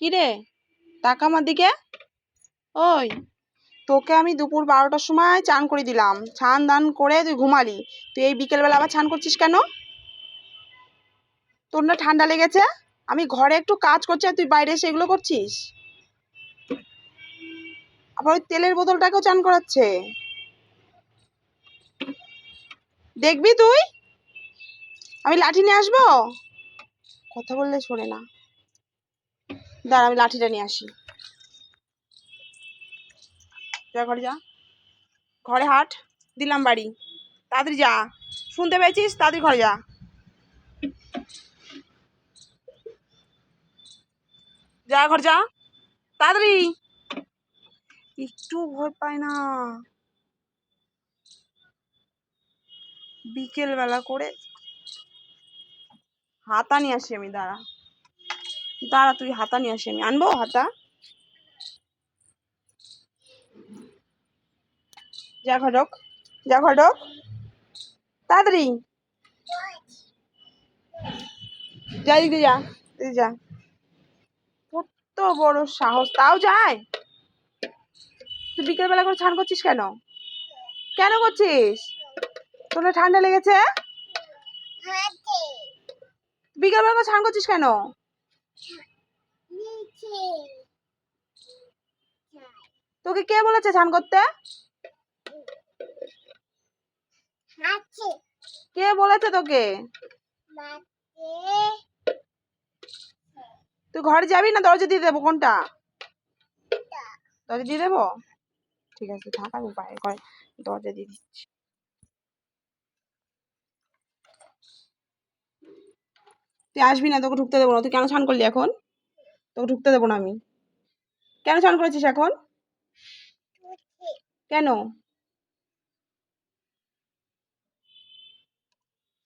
কি রে, তাকা আমার দিকে। ওই, তোকে আমি দুপুর 12টার সময় চান করে দিলাম, ছান দান করে তুই ঘুমালি। তুই এই বিকেলবেলা আবার ছান করছিস কেন? তোর না ঠান্ডা লেগেছে? আমি ঘরে একটু কাজ করছি আর তুই বাইরে এসে এগুলো করছিস। আবার ওই তেলের বোতলটাকেও চান করাচ্ছে। দেখবি তুই, আমি লাঠি নিয়ে আসবো। কথা বললে শোনে না, দাঁড়া আমি লাঠিটা নিয়ে আসি। যা ঘরে যা, ঘরে হাট, দিলাম বাড়ি, তাড়াতাড়ি যা। শুনতে পেয়েছিস? তাড়াতাড়ি ঘরে যা, যা ঘর যা তাড়াতাড়ি। একটু ভয় পায় না, বিকেল বেলা করে। হাতা নিয়ে আসি আমি, দাঁড়া দাঁড়া, তুই হাতা নিয়ে আসি, আমি আনবো হাতা। যা ঘর ঢোক, যা ঘর ঢোক তাড়াতাড়ি, যা দিদি যা, দিদি যা। কত বড় সাহস, তাও যায়। তুই বিকেল বেলা করে স্নান করছিস কেন? কেন করছিস? তোর না ঠান্ডা লেগেছে? বিকেল বেলা করে স্নান করছিস কেন? তোকে কে বলেছে স্নান করতে? কে বলেছে তোকে? তুই ঘরে যাবি না দরজা দিয়ে দেবো? কোনটা? দরজা দিয়ে দেবো? ঠিক আছে থাক, আমি বাইরে ঘরে দরজা দিয়ে দিচ্ছি। তুই আসবি না, তোকে ঢুকতে দেবো না। তুই কেন স্নান করলি এখন? তোকে ঢুকতে দেবো না আমি। কেন স্নান করেছিস এখন? কেন?